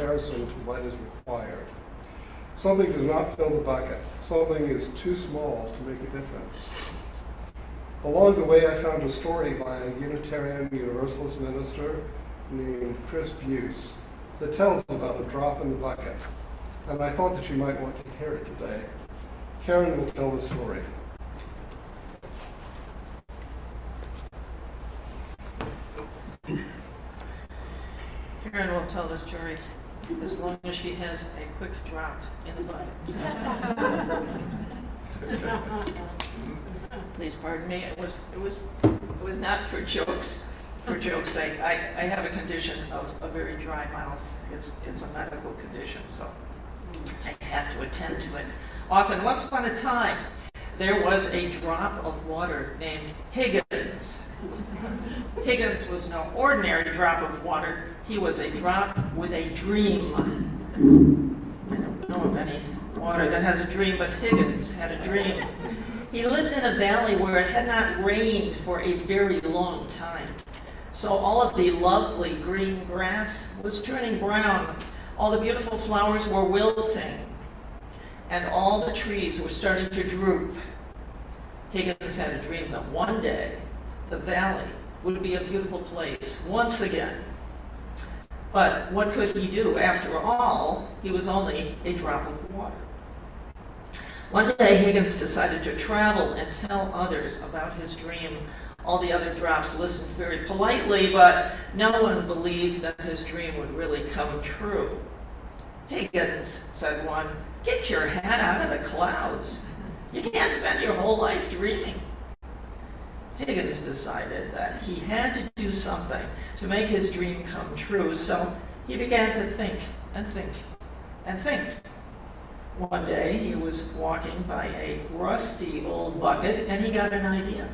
comparison to what is required. Something does not fill the bucket. Something is too small to make a difference. Along the way, I found a story by a Unitarian Universalist minister named Chris Buse that tells about the drop in the bucket. And I thought that you might want to hear it today. Karen will tell the story. Karen will tell the story as long as she has a quick drop in the bucket. Please pardon me. It was not for jokes. For joke's sake, I have a condition of a very dry mouth. It's a medical condition, so I have to attend to it. Often, once upon a time, there was a drop of water named Higgins. Higgins was no ordinary drop of water. He was a drop with a dream. I don't know of any water that has a dream, but Higgins had a dream. He lived in a valley where it had not rained for a very long time. So all of the lovely green grass was turning brown. All the beautiful flowers were wilting. And all the trees were starting to droop. Higgins had a dream that one day the valley would be a beautiful place once again. But what could he do? After all, he was only a drop of water. One day, Higgins decided to travel and tell others about his dream. All the other drops listened very politely, but no one believed that his dream would really come true. "Higgins," said one, "get your head out of the clouds. You can't spend your whole life dreaming." Higgins decided that he had to do something to make his dream come true, so he began to think and think and think. One day he was walking by a rusty old bucket and he got an idea.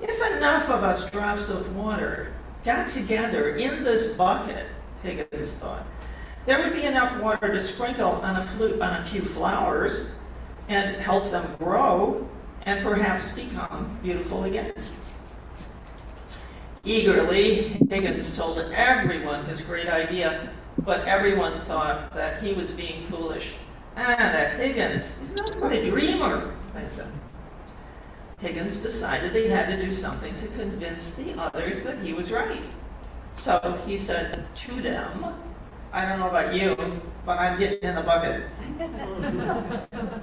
If enough of us drops of water got together in this bucket, Higgins thought, there would be enough water to sprinkle on a few flowers and help them grow and perhaps become beautiful again. Eagerly, Higgins told everyone his great idea, but everyone thought that he was being foolish. That Higgins, he's nothing but a dreamer, they said. Higgins decided they had to do something to convince the others that he was right. So he said to them, "I don't know about you, but I'm getting in the bucket.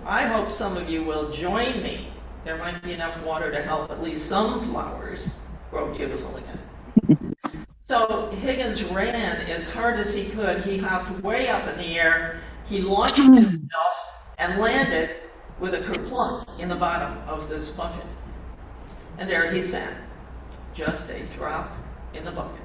I hope some of you will join me. There might be enough water to help at least some flowers grow beautiful again." So Higgins ran as hard as he could. He hopped way up in the air. He launched himself and landed with a kerplunk in the bottom of this bucket. And there he sat, just a drop in the bucket.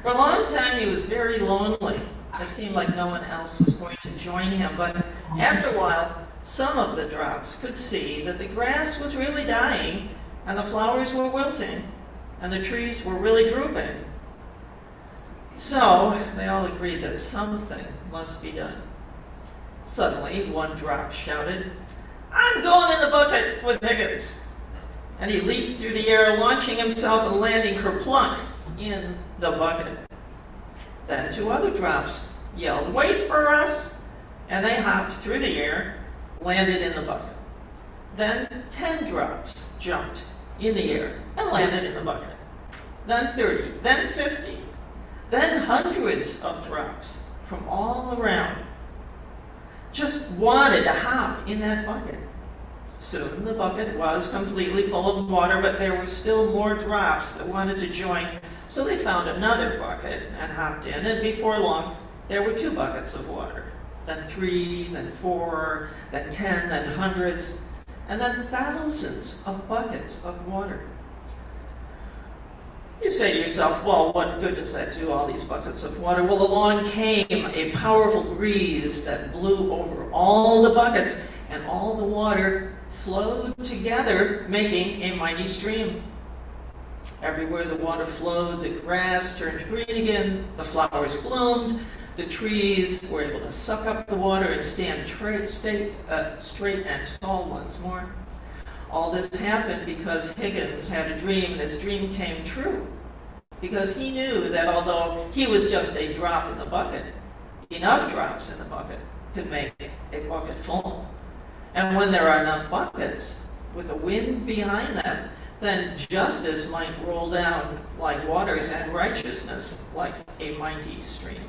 For a long time he was very lonely. It seemed like no one else was going to join him, but after a while, some of the drops could see that the grass was really dying, and the flowers were wilting, and the trees were really drooping. So they all agreed that something must be done. Suddenly, one drop shouted, "I'm going in the bucket with Higgins." And he leaped through the air, launching himself and landing kerplunk in the bucket. Then two other drops yelled, "Wait for us!" And they hopped through the air, landed in the bucket. Then 10 drops jumped in the air and landed in the bucket. Then 30, then 50, then hundreds of drops from all around just wanted to hop in that bucket. Soon the bucket was completely full of water, but there were still more drops that wanted to join. So they found another bucket and hopped in, and before long, there were 2 buckets of water. Then 3, then 4, then 10, then hundreds, and then thousands of buckets of water. You say to yourself, well, what good does that do, all these buckets of water? Well, along came a powerful breeze that blew over all the buckets, and all the water flowed together, making a mighty stream. Everywhere the water flowed, the grass turned green again, the flowers bloomed, the trees were able to suck up the water and stand straight and tall once more. All this happened because Higgins had a dream, and his dream came true. because he knew that although he was just a drop in the bucket, enough drops in the bucket could make a bucket full. And when there are enough buckets with the wind behind them, then justice might roll down like waters and righteousness like a mighty stream.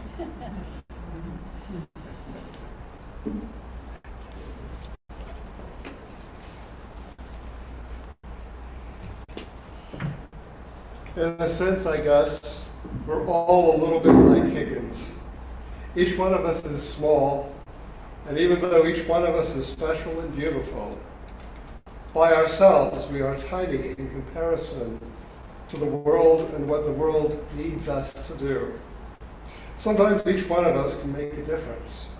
In a sense, I guess, we're all a little bit like Higgins. Each one of us is small, and even though each one of us is special and beautiful, by ourselves we are tiny in comparison to the world and what the world needs us to do. Sometimes each one of us can make a difference.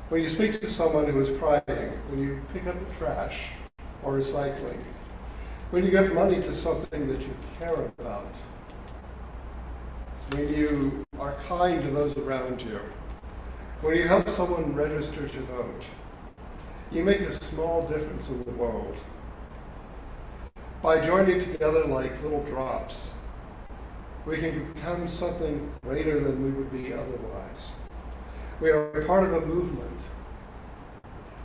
When you speak to someone who is crying, when you pick up the trash or recycling, when you give money to something that you care about, when you are kind to those around you, when you help someone register to vote, you make a small difference in the world. By joining together like little drops, we can become something greater than we would be otherwise. We are part of a movement,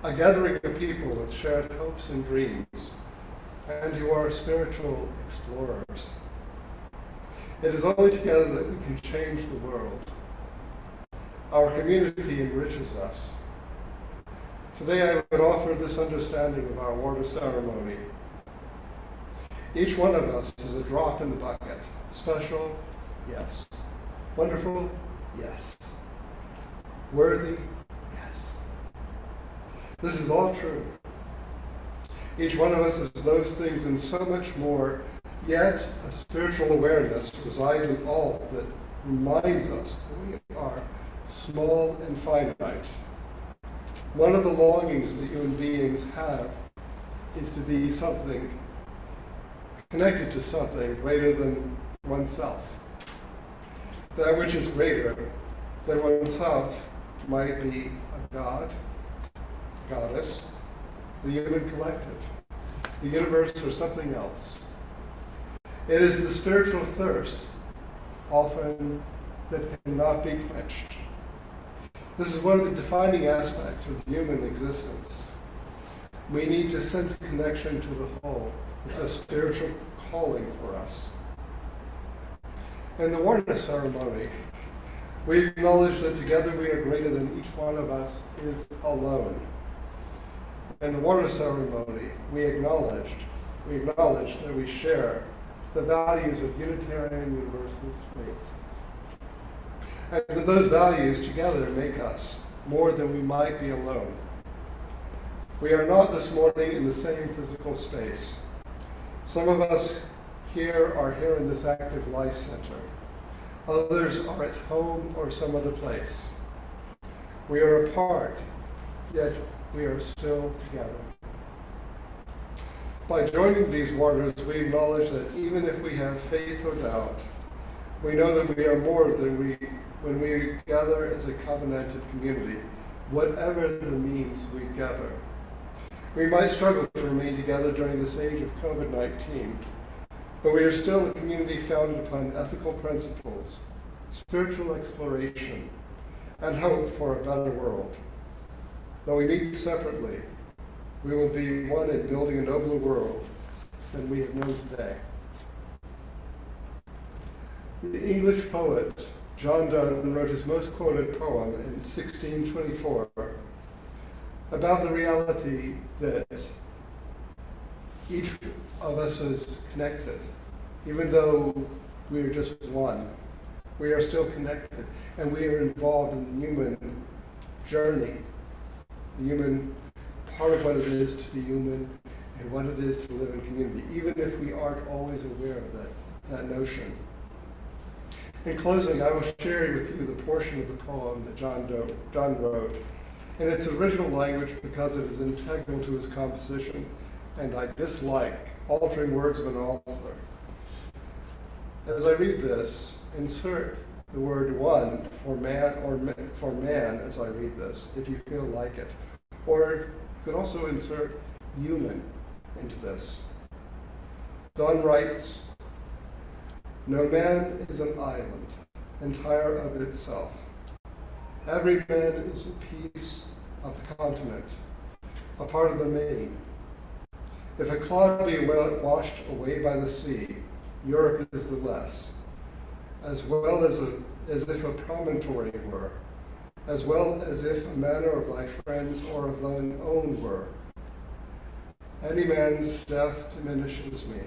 a gathering of people with shared hopes and dreams, and who are spiritual explorers. It is only together that we can change the world. Our community enriches us. Today I would offer this understanding of our water ceremony. Each one of us is a drop in the bucket. Special? Yes. Wonderful? Yes. Worthy? Yes. This is all true. Each one of us is those things and so much more, yet a spiritual awareness resides in all that reminds us that we are small and finite. One of the longings that human beings have is to be something, connected to something greater than oneself. That which is greater than oneself might be a god, goddess, the human collective, the universe, or something else. It is the spiritual thirst, often that cannot be quenched. This is one of the defining aspects of human existence. We need to sense connection to the whole. It's a spiritual calling for us. In the water ceremony, we acknowledge that together we are greater than each one of us is alone. In the water ceremony, we acknowledge that we share the values of Unitarian Universalist faith. And that those values together make us more than we might be alone. We are not this morning in the same physical space. Some of us here are here in this active life center. Others are at home or some other place. We are apart, yet we are still together. By joining these waters, we acknowledge that even if we have faith or doubt, we know that we are more than when we gather as a covenanted community, whatever the means we gather. We might struggle to remain together during this age of COVID-19, but we are still a community founded upon ethical principles, spiritual exploration, and hope for a better world. Though we meet separately, we will be one in building a nobler world than we have known today. The English poet John Donne wrote his most quoted poem in 1624 about the reality that each of us is connected. Even though we are just one, we are still connected, and we are involved in the human journey, the human part of what it is to be human and what it is to live in community, even if we aren't always aware of that notion. In closing, I will share with you the portion of the poem that John wrote in its original language because it is integral to his composition, and I dislike altering words of an author. As I read this, insert the word one for man or for man as I read this, if you feel like it. Or you could also insert human into this. Donne writes, No man is an island, entire of itself. Every man is a piece of the continent, a part of the main. If a cloud be washed away by the sea, Europe is the less, as well as if a promontory were, as well as if a manner of thy friends or of thine own were. Any man's death diminishes me,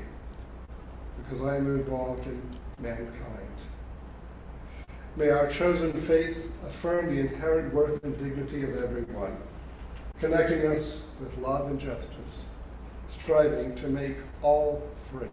because I am involved in mankind. May our chosen faith affirm the inherent worth and dignity of everyone, connecting us with love and justice, striving to make all free.